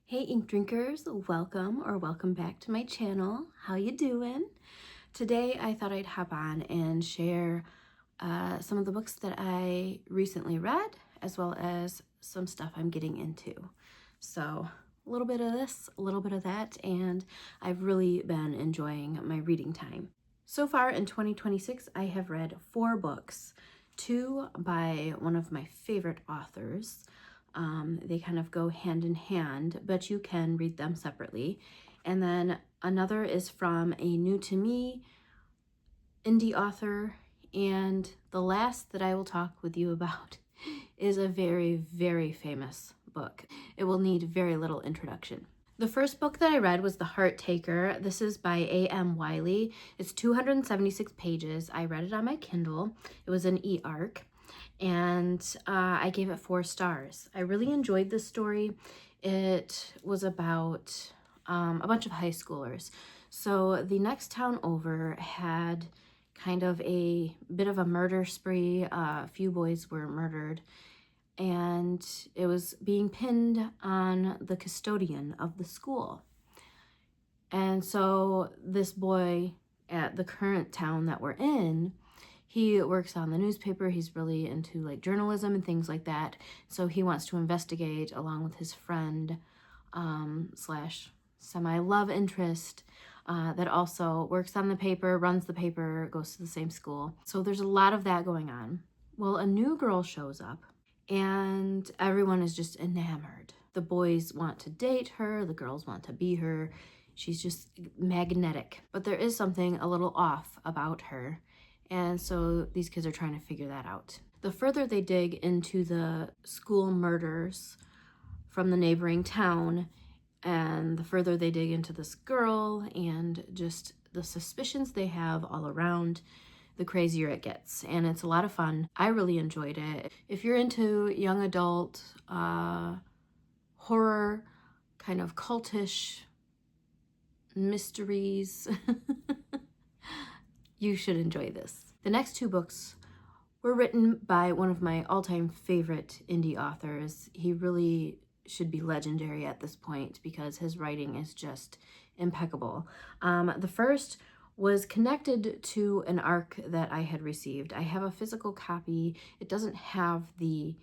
Hey ink drinkers, welcome back to my channel. How you doing? Today I thought I'd hop on and share some of the books that I recently read, as well as some stuff I'm getting into. So a little bit of this, a little bit of that, and I've really been enjoying my reading time. So far in 2026, I have read 4 books, 2 by one of my favorite authors. They kind of go hand in hand, but you can read them separately. And then another is from a new to me indie author. And the last that I will talk with you about is a very, very famous book. It will need very little introduction. The first book that I read was The Heart Taker. This is by A.M. Wiley. It's 276 pages. I read it on my Kindle. It was an e-arc. And I gave it 4 stars. I really enjoyed this story. It was about a bunch of high schoolers. So the next town over had kind of a bit of a murder spree. A few boys were murdered, and it was being pinned on the custodian of the school. And so this boy at the current town that we're in, he works on the newspaper. He's really into like journalism and things like that. So he wants to investigate along with his friend slash semi-love interest that also works on the paper, runs the paper, goes to the same school. So there's a lot of that going on. Well, a new girl shows up and everyone is just enamored. The boys want to date her, the girls want to be her. She's just magnetic. But there is something a little off about her. And so these kids are trying to figure that out. The further they dig into the school murders from the neighboring town, and the further they dig into this girl and just the suspicions they have all around, the crazier it gets. And it's a lot of fun. I really enjoyed it. If you're into young adult horror, kind of cultish mysteries, you should enjoy this. The next 2 books were written by one of my all-time favorite indie authors. He really should be legendary at this point because his writing is just impeccable. The first was connected to an arc that I had received. I have a physical copy. It doesn't have the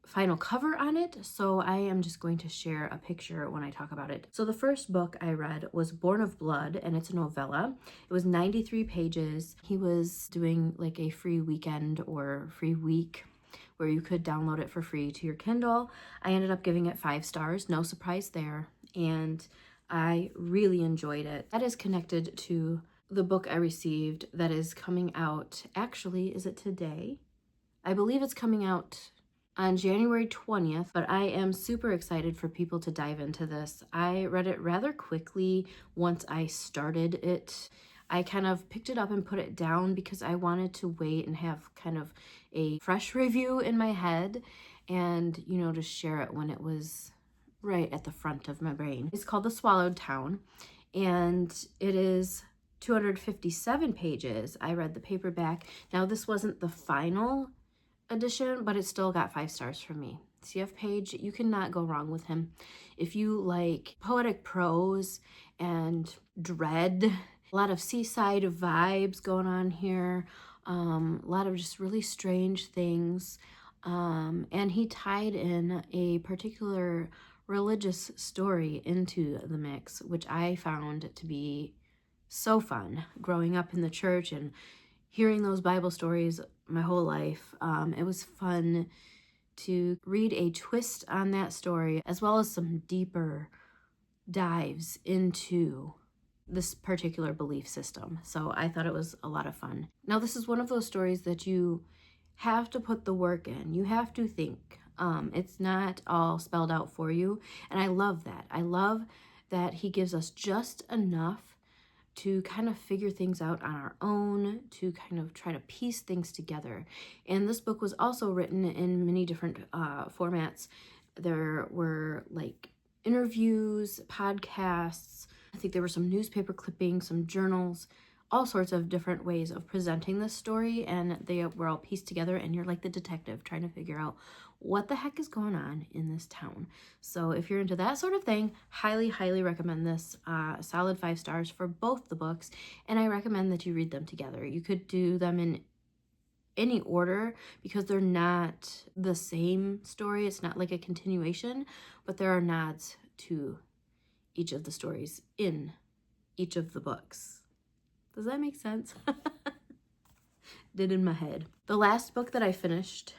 final cover on it, so I am just going to share a picture when I talk about it. So the first book I read was Born of Blood, and it's a novella. It was 93 pages. He was doing like a free weekend or free week where you could download it for free to your Kindle. I ended up giving it 5 stars, no surprise there, and I really enjoyed it. That is connected to the book I received that is coming out, actually, is it today? I believe it's coming out on January 20th, but I am super excited for people to dive into this. I read it rather quickly once I started it. I kind of picked it up and put it down because I wanted to wait and have kind of a fresh review in my head and, you know, to share it when it was right at the front of my brain. It's called The Swallowed Town, and it is 257 pages. I read the paperback. Now, this wasn't the final edition, but it still got 5 stars from me. C.F. Page, you cannot go wrong with him. If you like poetic prose and dread, a lot of seaside vibes going on here, a lot of just really strange things, and he tied in a particular religious story into the mix, which I found to be so fun. Growing up in the church and hearing those Bible stories my whole life, it was fun to read a twist on that story, as well as some deeper dives into this particular belief system. So I thought it was a lot of fun. Now, this is one of those stories that you have to put the work in. You have to think. It's not all spelled out for you. And I love that. I love that he gives us just enough to kind of figure things out on our own, to kind of try to piece things together. And this book was also written in many different formats. There were like interviews, podcasts, I think there were some newspaper clippings, some journals, all sorts of different ways of presenting this story, and they were all pieced together, and you're like the detective trying to figure out what the heck is going on in this town. So if you're into that sort of thing, highly, highly recommend this. Solid 5 stars for both the books, and I recommend that you read them together. You could do them in any order because they're not the same story. It's not like a continuation, but there are nods to each of the stories in each of the books. Does that make sense? Did in my head. The last book that I finished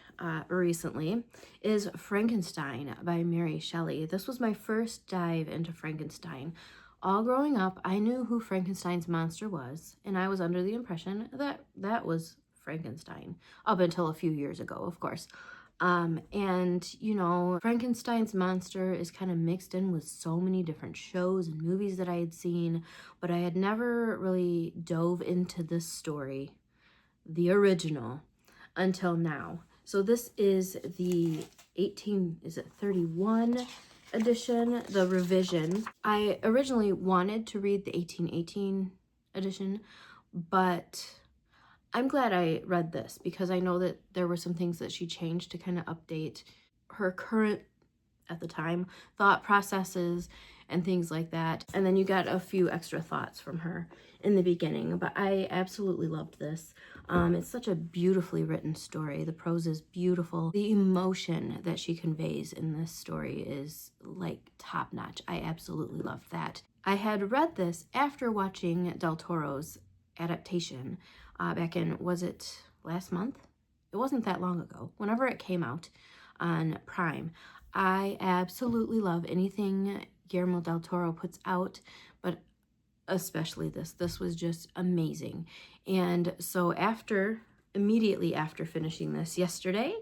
recently is Frankenstein by Mary Shelley. This was my first dive into Frankenstein. All growing up, I knew who Frankenstein's monster was, and I was under the impression that that was Frankenstein, up until a few years ago, of course. And, you know, Frankenstein's monster is kind of mixed in with so many different shows and movies that I had seen, but I had never really dove into this story, the original, until now. So this is the 31 edition, the revision. I originally wanted to read the 1818 edition, but I'm glad I read this because I know that there were some things that she changed to kind of update her current, at the time, thought processes and things like that. And then you got a few extra thoughts from her in the beginning, but I absolutely loved this. It's such a beautifully written story. The prose is beautiful. The emotion that she conveys in this story is like top notch. I absolutely loved that. I had read this after watching Del Toro's adaptation back in, was it last month? It wasn't that long ago. Whenever it came out on Prime. I absolutely love anything Guillermo del Toro puts out, but especially this. This was just amazing. And so immediately after finishing this yesterday,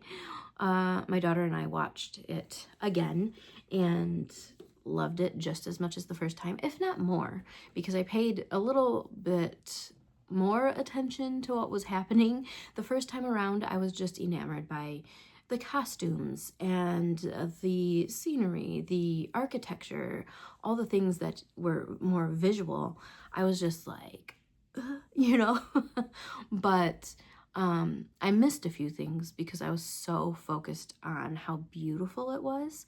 my daughter and I watched it again and loved it just as much as the first time, if not more, because I paid a little bit more attention to what was happening. The first time around, I was just enamored by the costumes and the scenery, the architecture, all the things that were more visual. I was just like, you know, but I missed a few things because I was so focused on how beautiful it was.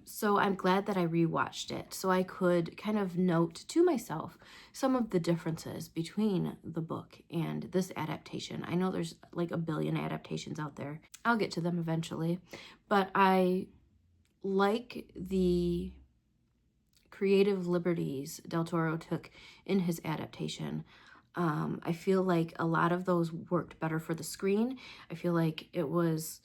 So I'm glad that I rewatched it so I could kind of note to myself some of the differences between the book and this adaptation. I know there's like a billion adaptations out there. I'll get to them eventually, but I like the creative liberties Del Toro took in his adaptation. I feel like a lot of those worked better for the screen. I feel like it was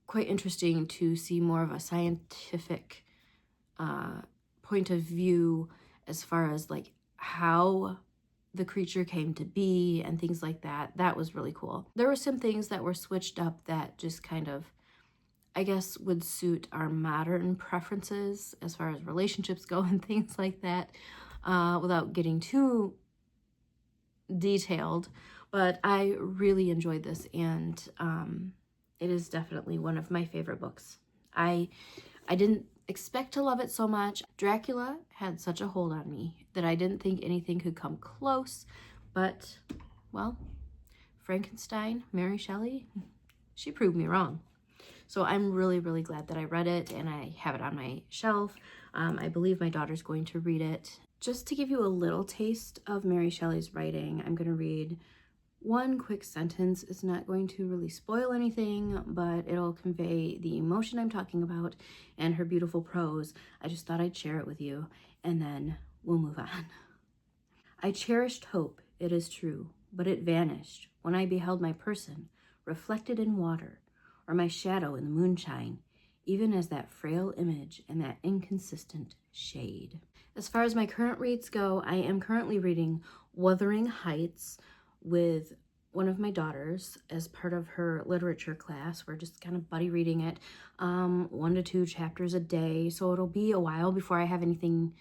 quite interesting to see more of a scientific point of view as far as like how the creature came to be and things like that. That was really cool. There were some things that were switched up that just kind of, I guess, would suit our modern preferences as far as relationships go and things like that, without getting too detailed. But I really enjoyed this, and it is definitely one of my favorite books. I didn't expect to love it so much. Dracula had such a hold on me that I didn't think anything could come close, but, well, Frankenstein, Mary Shelley, she proved me wrong. So I'm really, really glad that I read it, and I have it on my shelf. I believe my daughter's going to read it. Just to give you a little taste of Mary Shelley's writing, I'm going to read one quick sentence. It's not going to really spoil anything, but it'll convey the emotion I'm talking about and her beautiful prose. I just thought I'd share it with you, and then we'll move on. I cherished hope, it is true, but it vanished when I beheld my person reflected in water, or my shadow in the moonshine, even as that frail image and that inconsistent shade. As far as my current reads go, I am currently reading Wuthering Heights with one of my daughters as part of her literature class. We're just kind of buddy reading it, 1 to 2 chapters a day, so it'll be a while before I have anything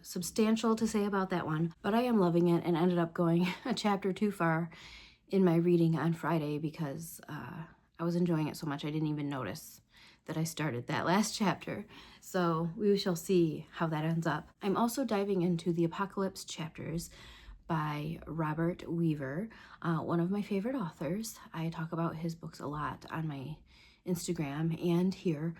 substantial to say about that one. But I am loving it and ended up going a chapter too far in my reading on Friday because I was enjoying it so much I didn't even notice that I started that last chapter. So we shall see how that ends up. I'm also diving into the Apocalypse chapters by Robert Weaver, one of my favorite authors. I talk about his books a lot on my Instagram and here,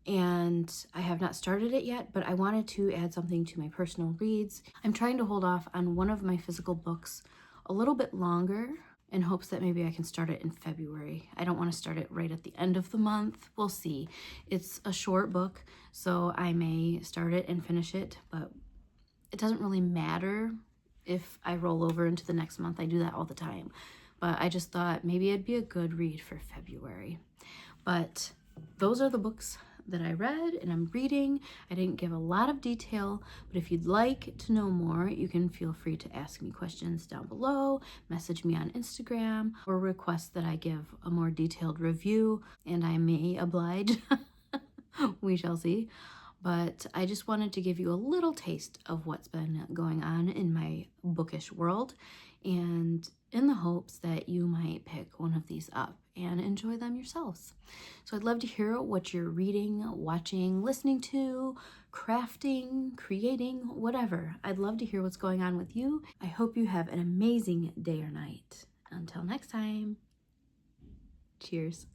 and I have not started it yet, but I wanted to add something to my personal reads. I'm trying to hold off on one of my physical books a little bit longer in hopes that maybe I can start it in February. I don't want to start it right at the end of the month. We'll see. It's a short book, so I may start it and finish it, but it doesn't really matter if I roll over into the next month. I do that all the time. But I just thought maybe it'd be a good read for February. But those are the books that I read and I'm reading. I didn't give a lot of detail, but if you'd like to know more, you can feel free to ask me questions down below, message me on Instagram, or request that I give a more detailed review, and I may oblige. We shall see. But I just wanted to give you a little taste of what's been going on in my bookish world, and in the hopes that you might pick one of these up and enjoy them yourselves. So I'd love to hear what you're reading, watching, listening to, crafting, creating, whatever. I'd love to hear what's going on with you. I hope you have an amazing day or night. Until next time, cheers.